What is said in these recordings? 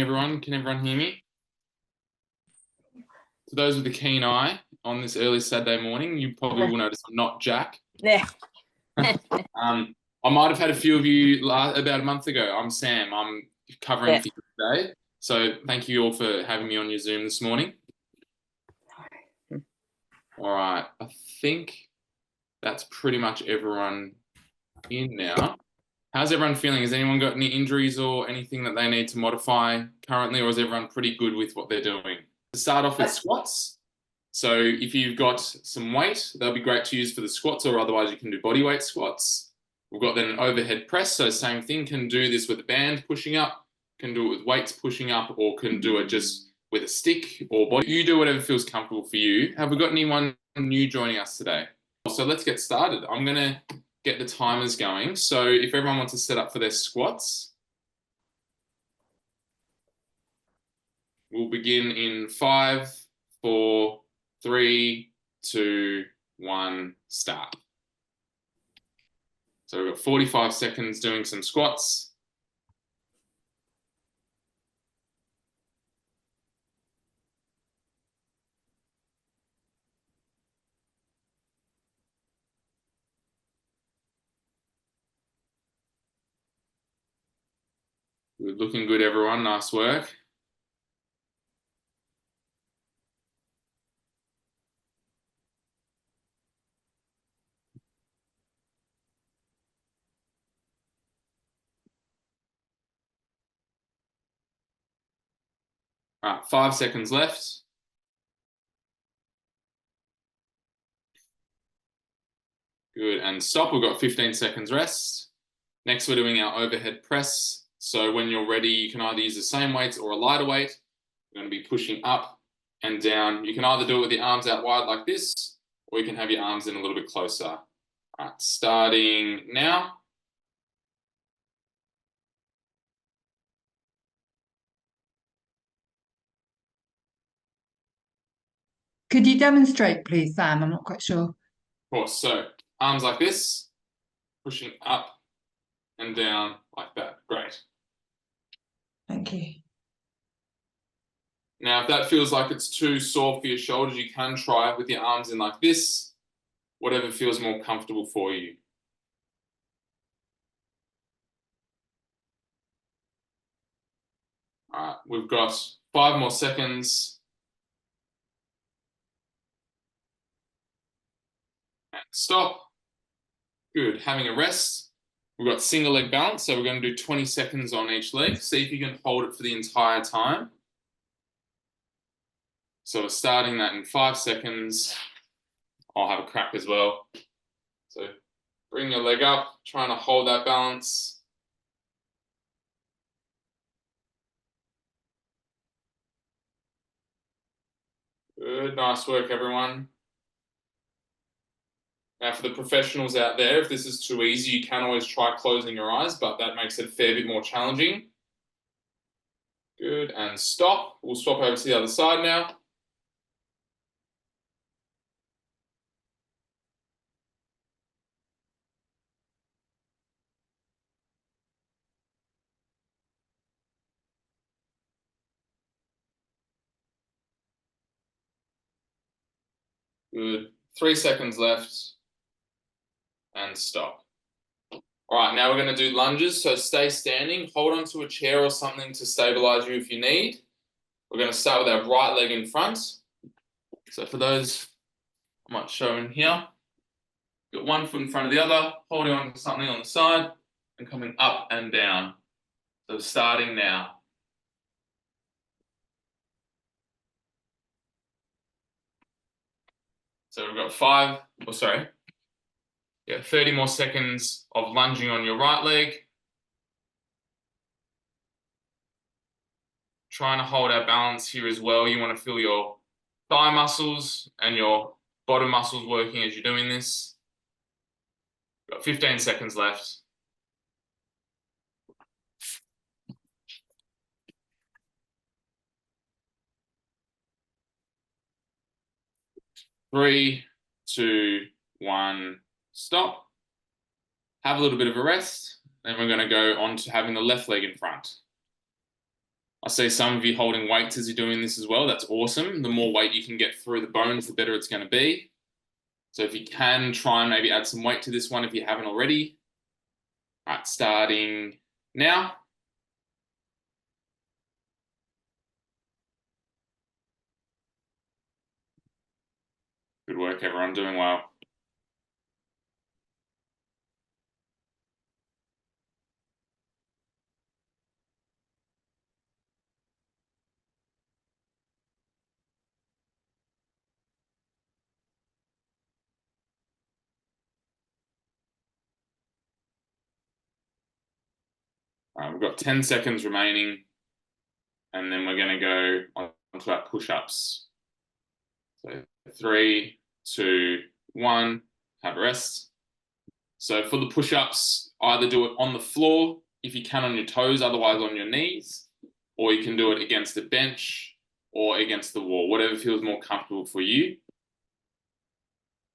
everyone. Can everyone hear me? For those with a keen eye on this early Saturday morning, you probably will notice I'm not Jack. Yeah. I might have had a few of you about a month ago. I'm Sam. I'm covering for you today. So thank you all for having me on your Zoom this morning. All right. I think that's pretty much everyone in now. How's everyone feeling? Has anyone got any injuries or anything that they need to modify currently, or is everyone pretty good with what they're doing? To start off with squats. So if you've got some weight, that'll be great to use for the squats, or otherwise you can do body weight squats. We've got then an overhead press. So same thing, can do this with a band pushing up, can do it with weights pushing up, or can do it just with a stick or body. You do whatever feels comfortable for you. Have we got anyone new joining us today? So let's get started. I'm going to get the timers going. So if everyone wants to set up for their squats, we'll begin in 5, 4, 3, 2, 1, start. So we've got 45 seconds doing some squats. Good, looking good, everyone. Nice work. All right, 5 seconds left. Good, and stop. We've got 15 seconds rest. Next, we're doing our overhead press. So when you're ready, you can either use the same weights or a lighter weight. You're going to be pushing up and down. You can either do it with your arms out wide like this, or you can have your arms in a little bit closer. All right, starting now. Could you demonstrate, please, Sam? I'm not quite sure. Of course. So arms like this, pushing up and down like that. Great. Thank you. Now, if that feels like it's too sore for your shoulders, you can try it with your arms in like this, whatever feels more comfortable for you. All right, we've got 5 more seconds. And stop. Good, having a rest. We've got single leg balance, so we're going to do 20 seconds on each leg. See if you can hold it for the entire time. So we're starting that in 5 seconds. I'll have a crack as well. So bring your leg up, trying to hold that balance. Good, nice work, everyone. Now, for the professionals out there, if this is too easy, you can always try closing your eyes, but that makes it a fair bit more challenging. Good, and stop. We'll swap over to the other side now. Good, 3 seconds left, and stop. All right, now we're going to do lunges, so stay standing, hold onto a chair or something to stabilize you if you need. We're going to start with our right leg in front. So for those, I might show in here. Got one foot in front of the other, holding on to something on the side, and coming up and down. So starting now. So we've got 30 more seconds of lunging on your right leg. Trying to hold our balance here as well. You want to feel your thigh muscles and your bottom muscles working as you're doing this. We've got 15 seconds left. Three, 2, 1, stop. Have a little bit of a rest. Then we're going to go on to having the left leg in front. I see some of you holding weights as you're doing this as well. That's awesome. The more weight you can get through the bones, the better it's going to be. So if you can, try and maybe add some weight to this one if you haven't already. All right, starting now. Good work, everyone. Doing well. All right, we've got 10 seconds remaining, and then we're going to go on to our push-ups. So 3, 2, 1, have a rest. So for the push-ups, either do it on the floor if you can on your toes, otherwise on your knees, or you can do it against the bench or against the wall, whatever feels more comfortable for you.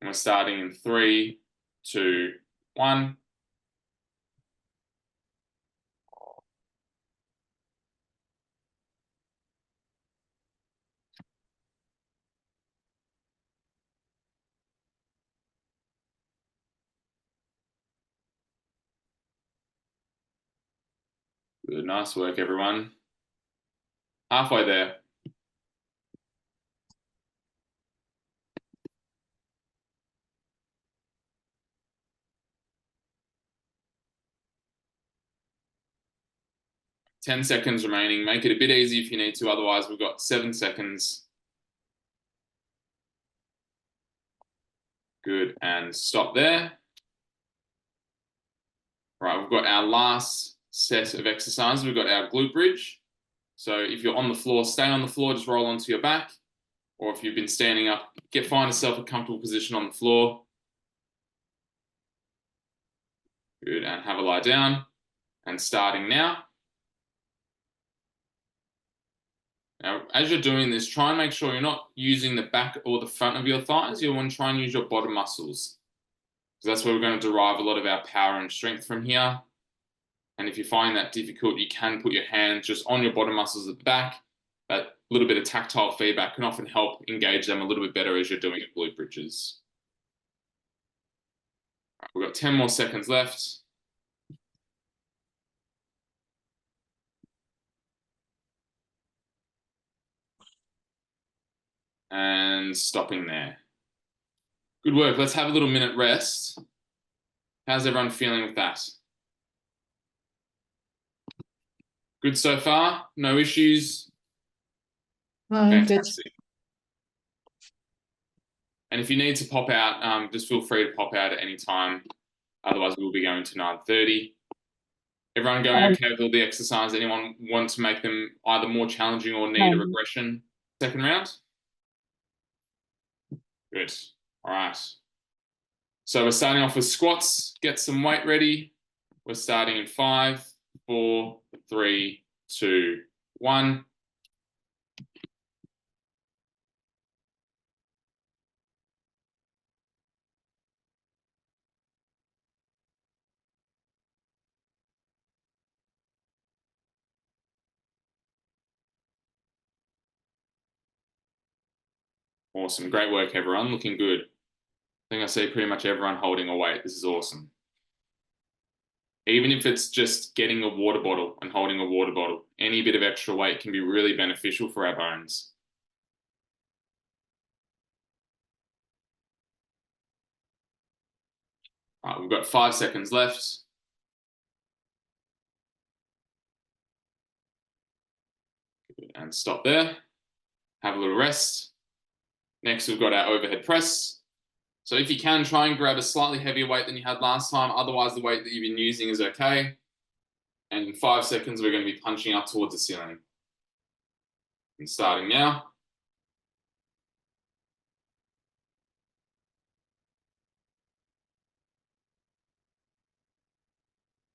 And we're starting in 3, 2, 1. Good, nice work, everyone. Halfway there. Ten seconds remaining. Make it a bit easy if you need to. Otherwise, we've got 7 seconds. Good, and stop there. Right, we've got our last set of exercises. We've got our glute bridge. So if you're on the floor, stay on the floor, just roll onto your back. Or if you've been standing up, find yourself a comfortable position on the floor. Good, and have a lie down. And starting now. Now, as you're doing this, try and make sure you're not using the back or the front of your thighs. You want to try and use your bottom muscles, because that's where we're going to derive a lot of our power and strength from here. And if you find that difficult, you can put your hands just on your bottom muscles at the back. That little bit of tactile feedback can often help engage them a little bit better as you're doing your glute bridges. Right, we've got 10 more seconds left. And stopping there. Good work. Let's have a little minute rest. How's everyone feeling with that? Good so far? No issues? Fantastic. Good. And if you need to pop out, just feel free to pop out at any time. Otherwise, we'll be going to 9:30. Everyone going okay with all the exercise? Anyone want to make them either more challenging or need a regression? Second round? Good. All right. So we're starting off with squats. Get some weight ready. We're starting in 5, 4, 3, 2, 1. Awesome. Great work, everyone. Looking good. I think I see pretty much everyone holding a weight. This is awesome. Even if it's just getting a water bottle and holding a water bottle, any bit of extra weight can be really beneficial for our bones. All right, we've got 5 seconds left. And stop there. Have a little rest. Next, we've got our overhead press. So if you can, try and grab a slightly heavier weight than you had last time. Otherwise, the weight that you've been using is okay. And in 5 seconds, we're going to be punching up towards the ceiling. And starting now.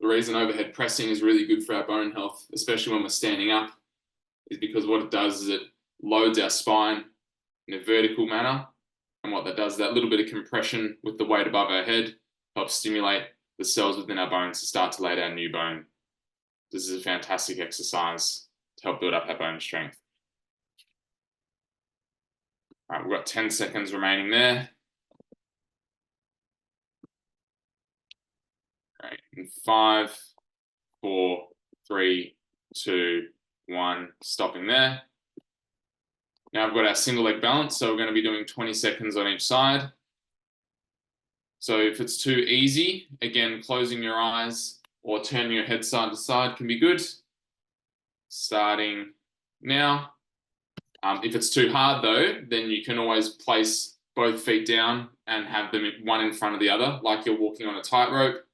The reason overhead pressing is really good for our bone health, especially when we're standing up, is because what it does is it loads our spine in a vertical manner. And what that does is that little bit of compression with the weight above our head helps stimulate the cells within our bones to start to lay down new bone. This is a fantastic exercise. to help build up our bone strength. All right, we've got 10 seconds remaining there. Great. In 5, 4, 3, 2, 1, stopping there. Now we've got our single leg balance, so we're going to be doing 20 seconds on each side. So if it's too easy, again, closing your eyes or turning your head side to side can be good. Starting now. If it's too hard though, then you can always place both feet down and have them one in front of the other, like you're walking on a tightrope,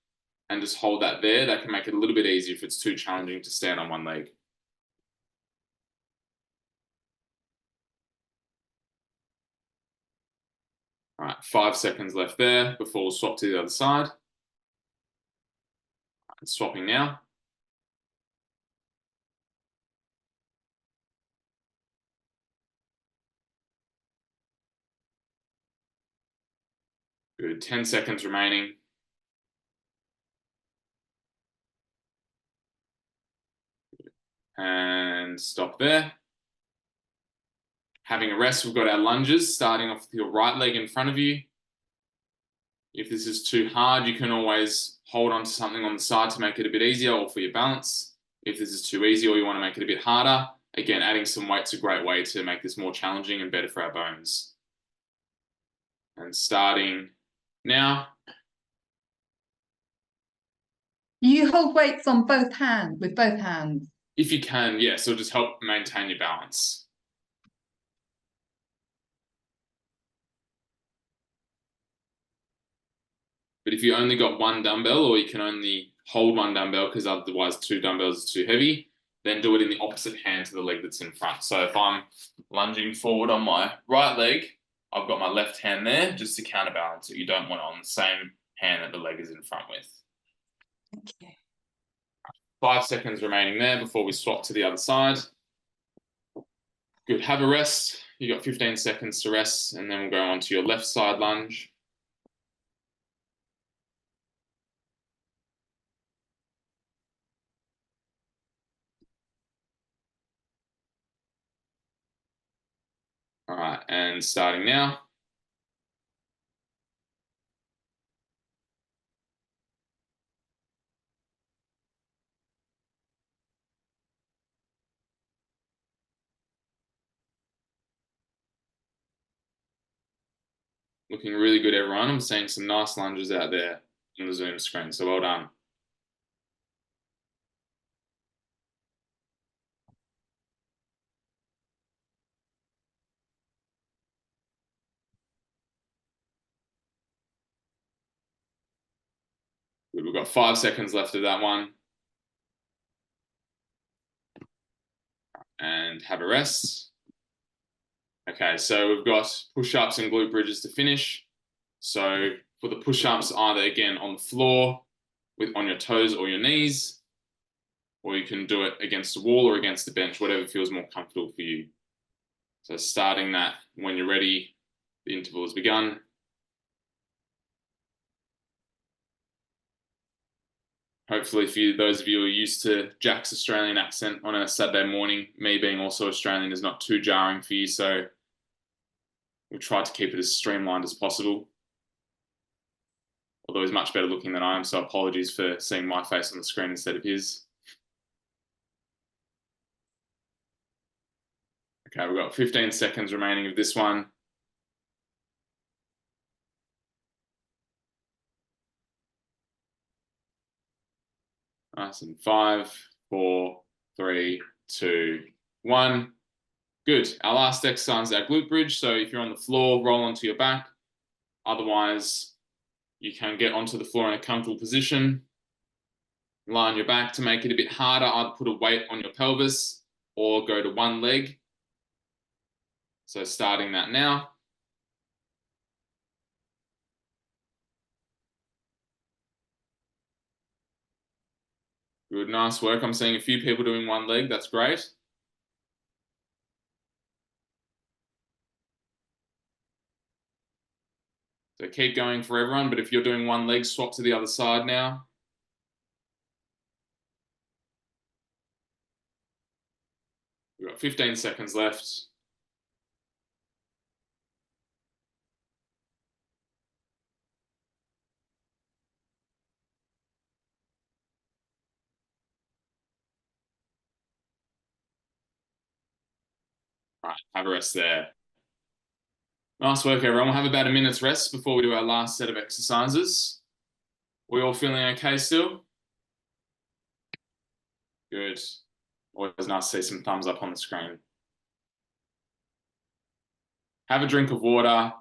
and just hold that there. That can make it a little bit easier if it's too challenging to stand on one leg. All right, 5 seconds left there before we'll swap to the other side. Swapping now. Good, 10 seconds remaining. And stop there. Having a rest, we've got our lunges, starting off with your right leg in front of you. If this is too hard, you can always hold on to something on the side to make it a bit easier or for your balance. If this is too easy or you want to make it a bit harder, again, adding some weight's a great way to make this more challenging and better for our bones. And starting now. You hold weights on both hands, with both hands. If you can, yes, it'll just help maintain your balance. But if you only got one dumbbell, or you can only hold one dumbbell because otherwise 2 dumbbells is too heavy, then do it in the opposite hand to the leg that's in front. So if I'm lunging forward on my right leg, I've got my left hand there just to counterbalance it. You don't want it on the same hand that the leg is in front with. Okay. 5 seconds remaining there before we swap to the other side. Good, have a rest. You got 15 seconds to rest, and then we'll go on to your left side lunge. All right, and starting now. Looking really good, everyone. I'm seeing some nice lunges out there on the Zoom screen, so well done. Good. We've got 5 seconds left of that one. And have a rest. Okay, so we've got push-ups and glute bridges to finish. So for the push-ups, either again on the floor, on your toes or your knees, or you can do it against a wall or against the bench, whatever feels more comfortable for you. So starting that when you're ready, the interval has begun. Hopefully for those of you who are used to Jack's Australian accent on a Saturday morning, me being also Australian is not too jarring for you, so we tried to keep it as streamlined as possible. Although he's much better looking than I am, so apologies for seeing my face on the screen instead of his. Okay, we've got 15 seconds remaining of this one. Nice, and 5, 4, 3, 2, 1. Good. Our last exercise is our glute bridge. So if you're on the floor, roll onto your back. Otherwise, you can get onto the floor in a comfortable position. Lie on your back. To make it a bit harder, either put a weight on your pelvis or go to one leg. So starting that now. Good, nice work. I'm seeing a few people doing one leg. That's great. So keep going for everyone, but if you're doing one leg, swap to the other side now. got 15 seconds left. All right, have a rest there. Nice work, everyone. We'll have about a minute's rest before we do our last set of exercises. We all feeling okay still? Good. Always nice to see some thumbs up on the screen. Have a drink of water.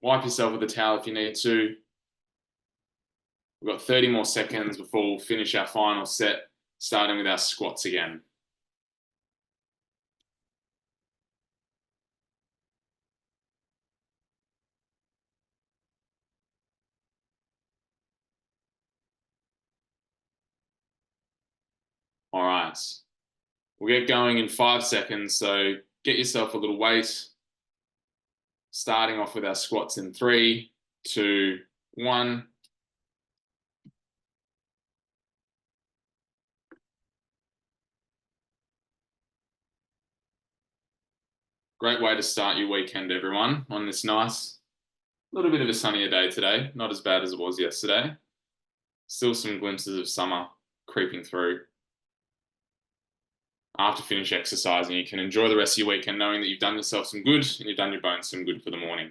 Wipe yourself with a towel if you need to. We've got 30 more seconds before we'll finish our final set, starting with our squats again. All right. We'll get going in 5 seconds, so get yourself a little weight. Starting off with our squats in 3, 2, 1. Great way to start your weekend, everyone, on this nice, little bit of a sunnier day today. Not as bad as it was yesterday. Still some glimpses of summer creeping through. After finish exercising, you can enjoy the rest of your weekend knowing that you've done yourself some good and you've done your bones some good for the morning.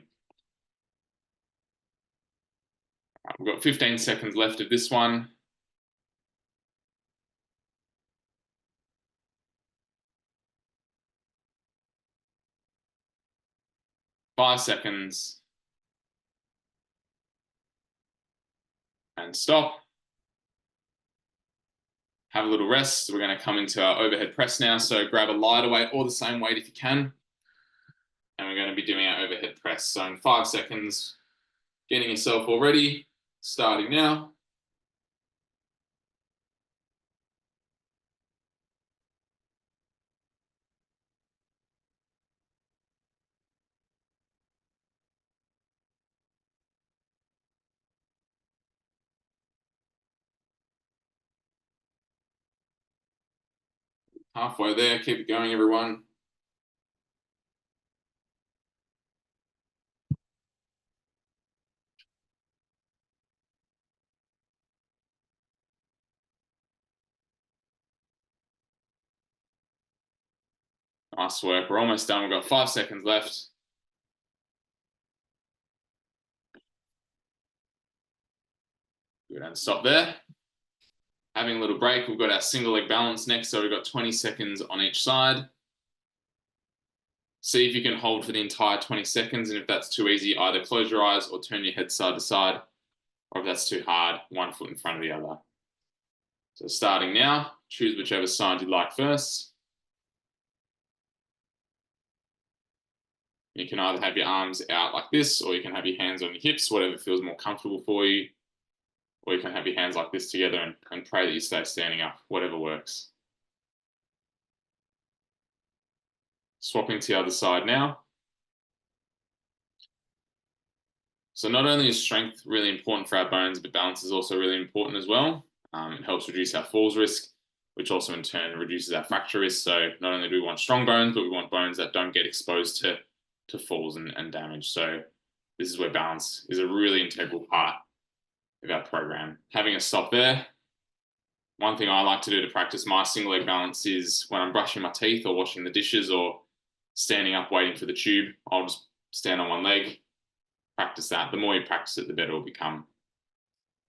Right, we've got 15 seconds left of this one. Five seconds. And stop. Have a little rest. We're going to come into our overhead press now. So grab a lighter weight or the same weight if you can. And we're going to be doing our overhead press. So in 5 seconds, getting yourself all ready. Starting now. Halfway there. Keep it going, everyone. Nice work. We're almost done. We've got 5 seconds left. Good, and stop there. Having a little break. We've got our single leg balance next. So we've got 20 seconds on each side. See if you can hold for the entire 20 seconds. And if that's too easy, either close your eyes or turn your head side to side. Or if that's too hard, one foot in front of the other. So starting now, choose whichever side you'd like first. You can either have your arms out like this, or you can have your hands on your hips, whatever feels more comfortable for you. Or you can have your hands like this together and pray that you stay standing up, whatever works. Swapping to the other side now. So not only is strength really important for our bones, but balance is also really important as well. It helps reduce our falls risk, which also in turn reduces our fracture risk. So not only do we want strong bones, but we want bones that don't get exposed to falls and damage. So this is where balance is a really integral part of our program. Having a stop there. One thing I like to do to practice my single leg balance is when I'm brushing my teeth or washing the dishes or standing up waiting for the tube, I'll just stand on one leg, practice that. The more you practice it, the better it'll become.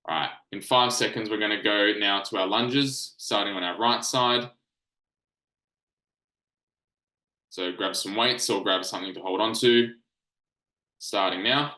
All right, in 5 seconds, we're going to go now to our lunges, starting on our right side. So grab some weights or grab something to hold on to. Starting now.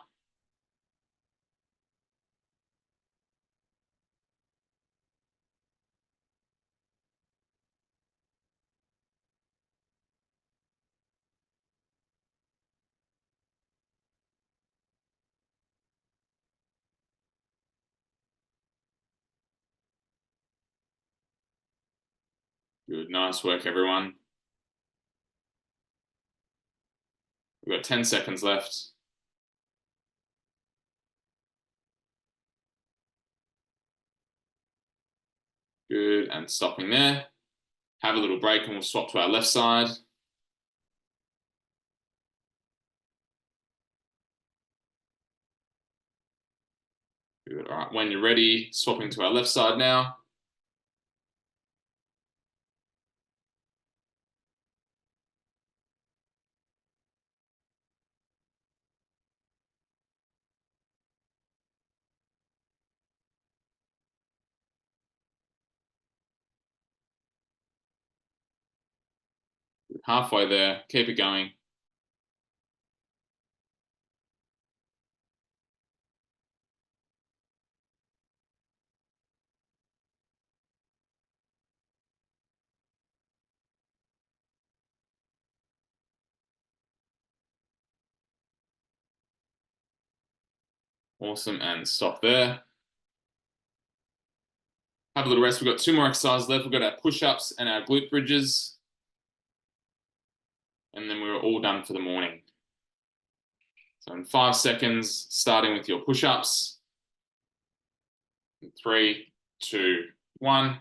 Good, nice work, everyone. We've got 10 seconds left. Good, and stopping there. Have a little break and we'll swap to our left side. Good. All right, when you're ready, swapping to our left side now. Halfway there, keep it going. Awesome, and stop there. Have a little rest. We've got 2 more exercises left. We've got our push-ups and our glute bridges. And then we're all done for the morning. So in 5 seconds, starting with your push-ups. 3, 2, 1.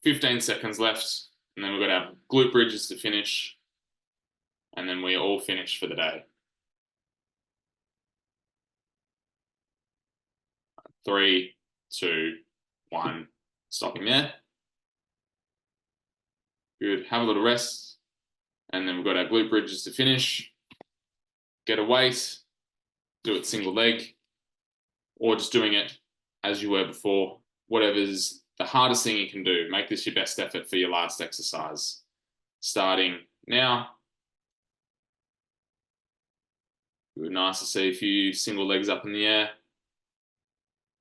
Fifteen seconds left. And then we've got our glute bridges to finish. And then we're all finished for the day. 3, 2, 1. Stopping there. Good. Have a little rest. And then we've got our glute bridges to finish. Get a weight. Do it single leg. Or just doing it as you were before. Whatever's the hardest thing you can do. Make this your best effort for your last exercise. Starting now. Good. Nice to see a few single legs up in the air.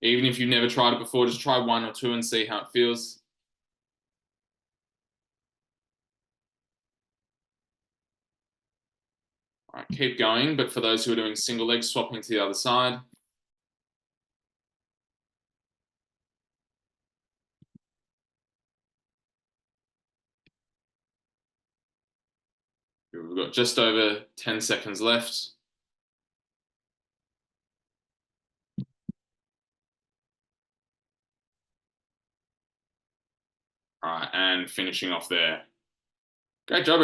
Even if you've never tried it before, just try 1 or 2 and see how it feels. All right, keep going. But for those who are doing single legs, swapping to the other side. We've got just over 10 seconds left. All right, and finishing off there. Great job.